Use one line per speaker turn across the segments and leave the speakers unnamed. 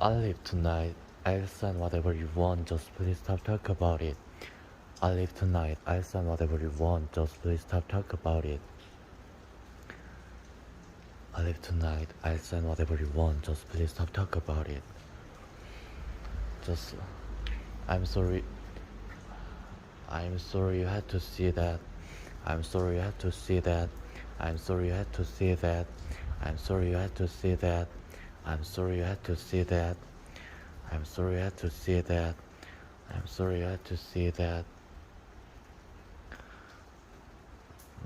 I'll leave tonight. I'll sign whatever you want, just please stop talk about it. I'll leave tonight. I'll sign whatever you want, just please stop talk about it. I'll leave tonight. I'll sign whatever you want, just please stop talk about it. Just, I'm sorry. I'm sorry you had to see that. I'm sorry you had to see that. I'm sorry you had to see that. I'm sorry you had to see that. I'm sorry you had to see that. I'm sorry you had to see that. I'm sorry you had to see that.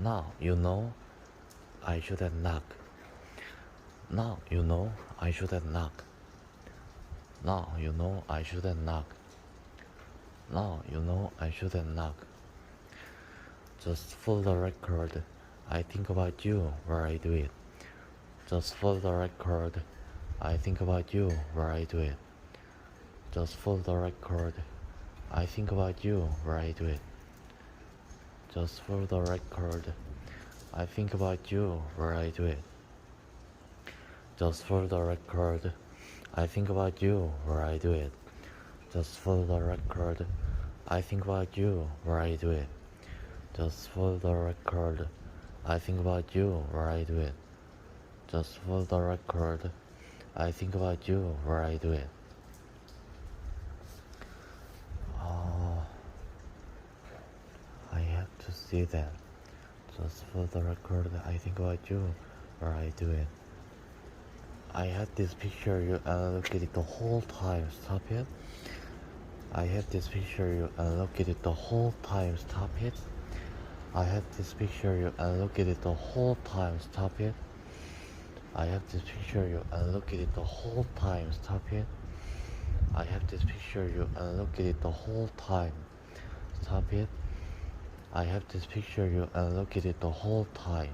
Now you know I shouldn't knock. Now you know I shouldn't knock. Now you know I shouldn't knock. Now you know I shouldn't knock. Just for the record, I think about you where I do it. Just for the record, I think about you where I do it. Just for the record, I think about you where I do it. Just for the record, I think about you where I do it. Just for the record, I think about you where I do it. Just for the record, I think about you where I do it. Just for the record, I think about you where I do it. Just for the record, I think about you where I do it. I have to see that. Just for the record, I think about you where I do it. I had this picture you look at it the whole time. Stop it. I had this picture you look at it the whole time. Stop it. I have this picture you look at it the whole time. Stop it. I have this picture you look at it the whole time. Stop it. I have this picture you look at it the whole time. Stop it. I have this picture you look at it the whole time.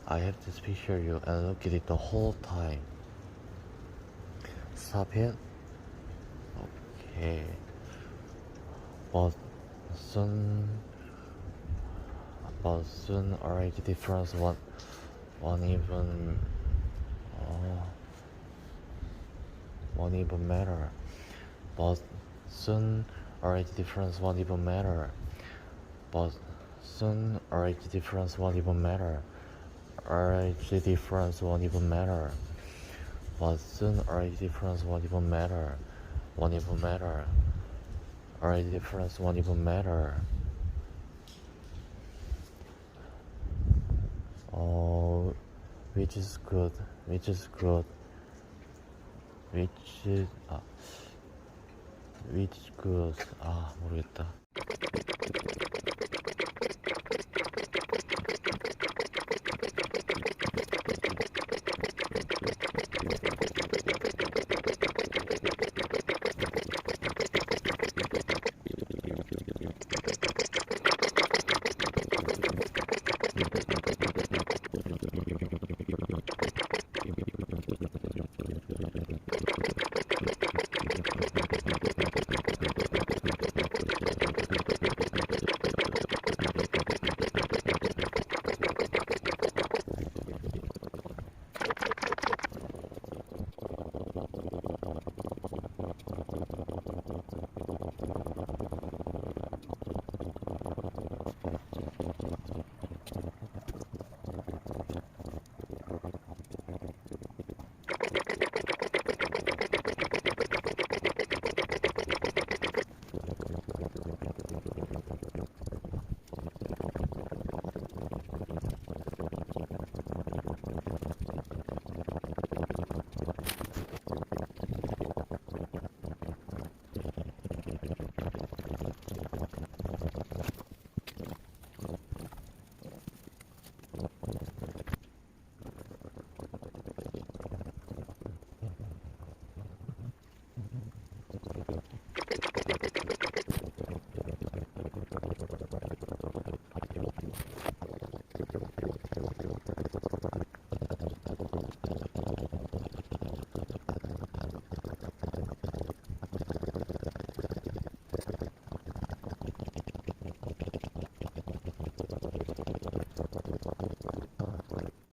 I have this picture you look at it the whole time. Stop it. Okay. But soon already difference won't even matter. But soon already difference won't even matter. But soon already difference won't even matter. Already difference won't even matter. But soon already difference won't even matter. Won't even matter. Already difference won't even matter. Which is good. Which is good. Which good. 모르겠다.